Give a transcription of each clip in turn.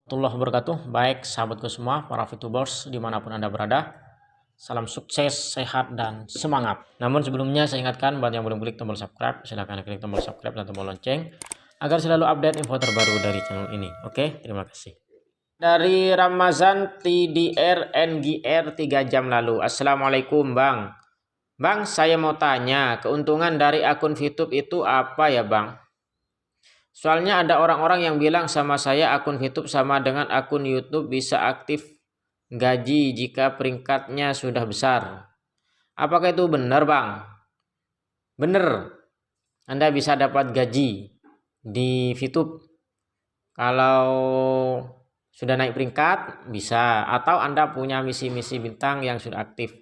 Warahmatullahi wabarakatuh. Baik sahabatku semua, para VTubers dimanapun Anda berada, salam sukses, sehat, dan semangat. Namun sebelumnya saya ingatkan buat yang belum klik tombol subscribe, silahkan klik tombol subscribe dan tombol lonceng agar selalu update info terbaru dari channel ini. Oke, terima kasih. Dari Ramazan TDR NGR 3 jam lalu. Assalamualaikum Bang. Bang, saya mau tanya, keuntungan dari akun VTube itu apa ya Bang? Soalnya ada orang-orang yang bilang sama saya akun VTube sama dengan akun YouTube bisa aktif gaji jika peringkatnya sudah besar. Apakah itu benar Bang? Benar. Anda bisa dapat gaji di VTube. Kalau sudah naik peringkat bisa, atau Anda punya misi-misi bintang yang sudah aktif.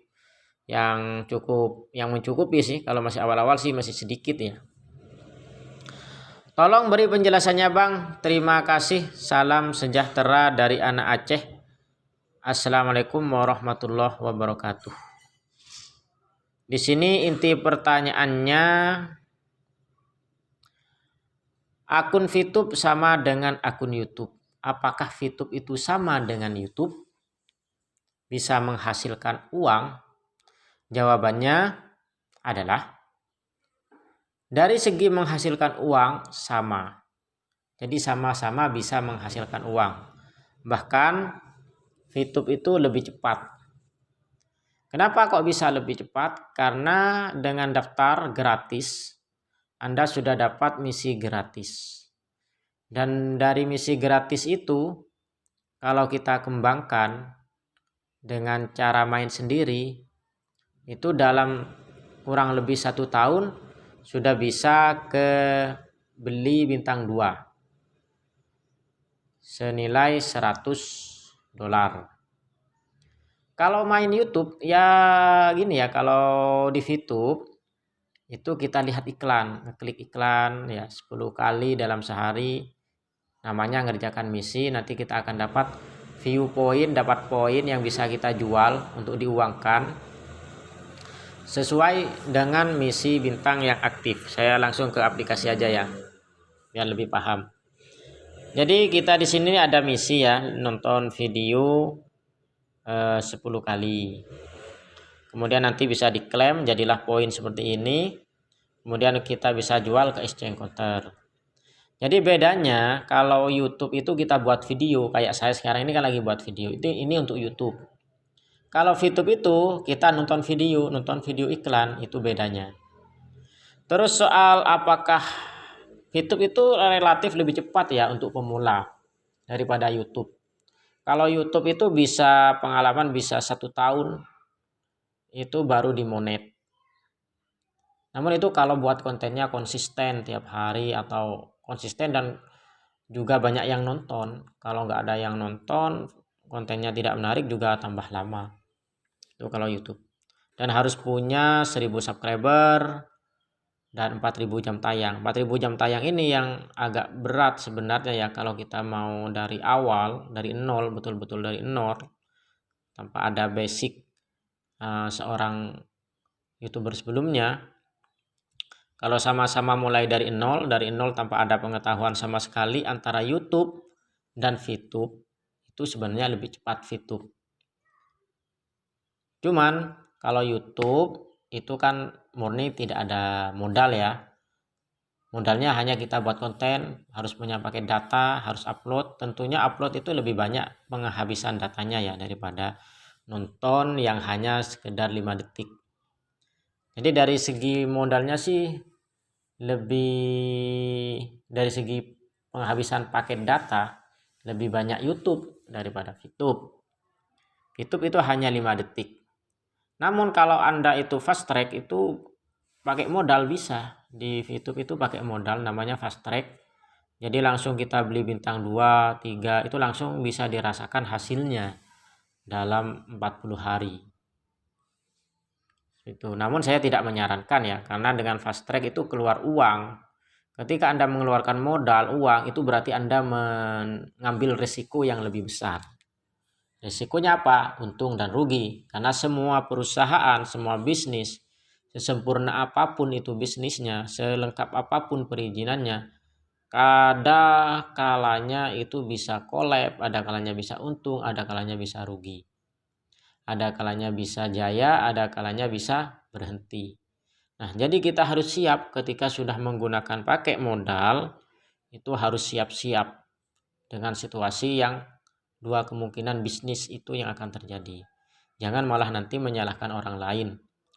Yang mencukupi sih, kalau masih awal-awal sih masih sedikit ya. Tolong beri penjelasannya Bang. Terima kasih. Salam sejahtera dari anak Aceh. Assalamualaikum warahmatullahi wabarakatuh. Di sini inti pertanyaannya, akun VTube sama dengan akun YouTube. Apakah VTube itu sama dengan YouTube? Bisa menghasilkan uang? Jawabannya adalah dari segi menghasilkan uang sama. Jadi sama-sama bisa menghasilkan uang. Bahkan VTube itu lebih cepat. Kenapa kok bisa lebih cepat? Karena dengan daftar gratis, Anda sudah dapat misi gratis. Dan dari misi gratis itu, kalau kita kembangkan dengan cara main sendiri, itu dalam kurang lebih 1 tahun sudah bisa ke beli bintang 2 senilai $100. Kalau main YouTube ya gini ya, kalau di VTube itu kita lihat iklan, ngeklik iklan ya 10 kali dalam sehari, namanya ngerjakan misi. Nanti kita akan dapat view point, dapat poin yang bisa kita jual untuk diuangkan sesuai dengan misi bintang yang aktif. Saya langsung ke aplikasi aja ya, biar lebih paham. Jadi kita di sini ada misi ya, nonton video 10 kali. Kemudian nanti bisa diklaim, jadilah poin seperti ini. Kemudian kita bisa jual ke exchange counter. Jadi bedanya kalau YouTube itu kita buat video, kayak saya sekarang ini kan lagi buat video. Ini untuk YouTube. Kalau VTube itu kita nonton video iklan, itu bedanya. Terus soal apakah VTube itu relatif lebih cepat ya untuk pemula daripada YouTube. Kalau YouTube itu bisa pengalaman bisa 1 tahun itu baru dimonet. Namun itu kalau buat kontennya konsisten tiap hari atau konsisten dan juga banyak yang nonton. Kalau nggak ada yang nonton, kontennya tidak menarik juga tambah lama. Itu kalau YouTube. Dan harus punya 1000 subscriber dan 4000 jam tayang. 4000 jam tayang ini yang agak berat sebenarnya ya, kalau kita mau dari awal, dari nol, betul-betul dari nol, tanpa ada basic seorang YouTuber sebelumnya. Kalau sama-sama mulai dari nol tanpa ada pengetahuan sama sekali antara YouTube dan VTube, itu sebenarnya lebih cepat VTube. Cuman kalau YouTube itu kan murni tidak ada modal ya. Modalnya hanya kita buat konten, harus punya paket data, harus upload. Tentunya upload itu lebih banyak penghabisan datanya ya daripada nonton yang hanya sekedar 5 detik. Jadi dari segi modalnya sih lebih, dari segi penghabisan paket data lebih banyak YouTube daripada VTube. VTube itu hanya 5 detik. Namun kalau Anda itu fast track itu pakai modal bisa. Di VTube itu pakai modal, namanya fast track. Jadi langsung kita beli bintang 2, 3, itu langsung bisa dirasakan hasilnya dalam 40 hari. Itu. Namun saya tidak menyarankan ya, karena dengan fast track itu keluar uang. Ketika Anda mengeluarkan modal, uang, itu berarti Anda mengambil risiko yang lebih besar. Risikonya apa? Untung dan rugi. Karena semua perusahaan, semua bisnis, sesempurna apapun itu bisnisnya, selengkap apapun perizinannya, ada kalanya itu bisa collab, ada kalanya bisa untung, ada kalanya bisa rugi. Ada kalanya bisa jaya, ada kalanya bisa berhenti. Nah, jadi kita harus siap ketika sudah menggunakan pakai modal, itu harus siap-siap dengan situasi yang dua kemungkinan bisnis itu yang akan terjadi. Jangan malah nanti menyalahkan orang lain.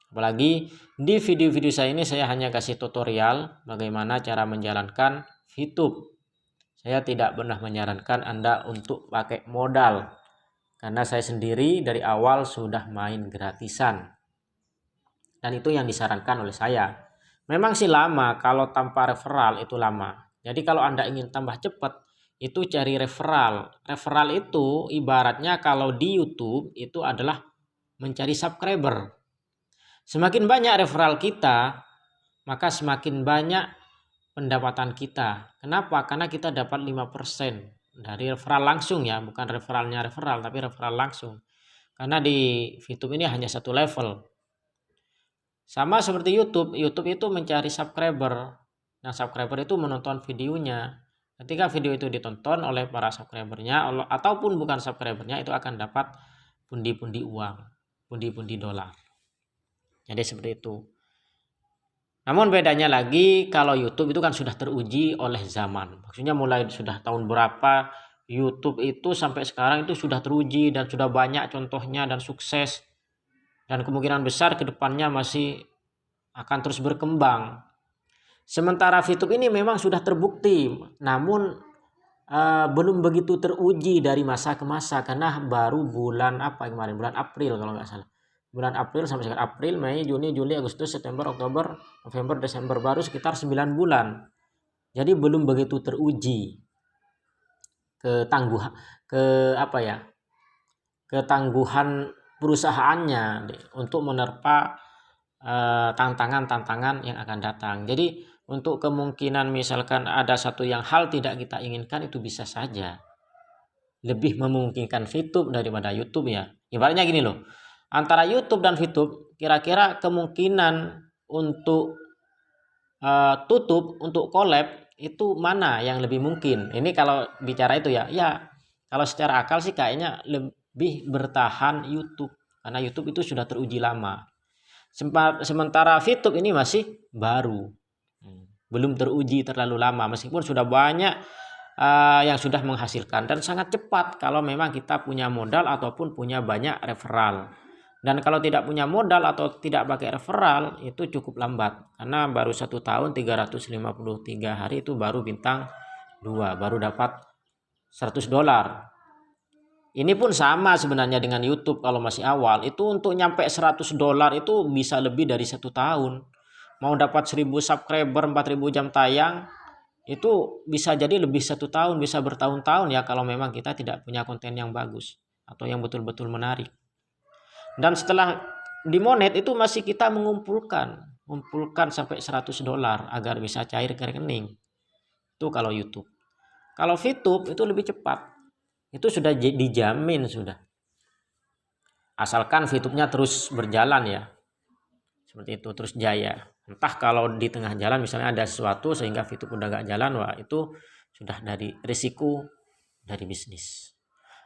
Apalagi di video-video saya ini saya hanya kasih tutorial bagaimana cara menjalankan VTube. Saya tidak pernah menyarankan Anda untuk pakai modal, karena saya sendiri dari awal sudah main gratisan. Dan itu yang disarankan oleh saya. Memang sih lama, kalau tanpa referral itu lama. Jadi kalau Anda ingin tambah cepat, itu cari referral. Referral itu ibaratnya kalau di YouTube itu adalah mencari subscriber. Semakin banyak referral kita, maka semakin banyak pendapatan kita. Kenapa? Karena kita dapat 5% dari referral langsung ya, bukan referralnya referral, tapi referral langsung. Karena di YouTube ini hanya satu level. Sama seperti YouTube, YouTube itu mencari subscriber. Nah, subscriber itu menonton videonya. Ketika video itu ditonton oleh para subscribernya ataupun bukan subscribernya, itu akan dapat pundi-pundi uang, pundi-pundi dolar. Jadi seperti itu. Namun bedanya lagi kalau YouTube itu kan sudah teruji oleh zaman. Maksudnya mulai sudah tahun berapa YouTube itu sampai sekarang itu sudah teruji dan sudah banyak contohnya dan sukses. Dan kemungkinan besar kedepannya masih akan terus berkembang. Sementara VTube ini memang sudah terbukti, namun belum begitu teruji dari masa ke masa, karena baru bulan kemarin, bulan April kalau nggak salah. Bulan April sampai sekarang, April, Mei, Juni, Juli, Agustus, September, Oktober, November, Desember, baru sekitar 9 bulan. Jadi belum begitu teruji ketangguhan perusahaannya untuk menerpa tantangan-tantangan yang akan datang. Jadi untuk kemungkinan misalkan ada satu yang hal tidak kita inginkan, itu bisa saja lebih memungkinkan VTube daripada YouTube ya. Ibaratnya gini loh, antara YouTube dan VTube kira-kira kemungkinan untuk tutup, untuk collab itu mana yang lebih mungkin? Ini kalau bicara itu ya kalau secara akal sih kayaknya lebih bertahan YouTube, karena YouTube itu sudah teruji lama. Sementara VTube ini masih baru, belum teruji terlalu lama, meskipun sudah banyak yang sudah menghasilkan dan sangat cepat kalau memang kita punya modal ataupun punya banyak referral. Dan kalau tidak punya modal atau tidak pakai referral, itu cukup lambat, karena baru 1 tahun 353 hari itu baru bintang 2, baru dapat $100. Ini pun sama sebenarnya dengan YouTube. Kalau masih awal itu untuk nyampe $100 itu bisa lebih dari 1 tahun. Mau dapat 1000 subscriber, 4000 jam tayang, itu bisa jadi lebih 1 tahun, bisa bertahun-tahun ya kalau memang kita tidak punya konten yang bagus atau yang betul-betul menarik. Dan setelah dimonet itu masih kita mengumpulkan sampai $100 agar bisa cair ke rekening. Itu kalau YouTube. Kalau VTube itu lebih cepat. Itu sudah dijamin sudah. Asalkan VTube-nya terus berjalan ya. Seperti itu, terus jaya. Entah kalau di tengah jalan misalnya ada sesuatu sehingga VTube udah gak jalan, wah itu sudah dari risiko dari bisnis.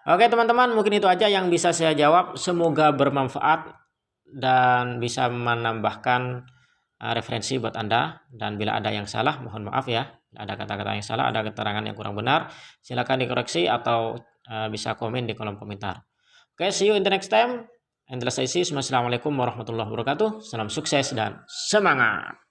Oke teman-teman, mungkin itu aja yang bisa saya jawab. Semoga bermanfaat dan bisa menambahkan referensi buat Anda. Dan bila ada yang salah, mohon maaf ya. Ada kata-kata yang salah, ada keterangan yang kurang benar, silakan dikoreksi atau bisa komen di kolom komentar. Oke, see you in the next time. Assalamualaikum warahmatullahi wabarakatuh. Salam sukses dan semangat.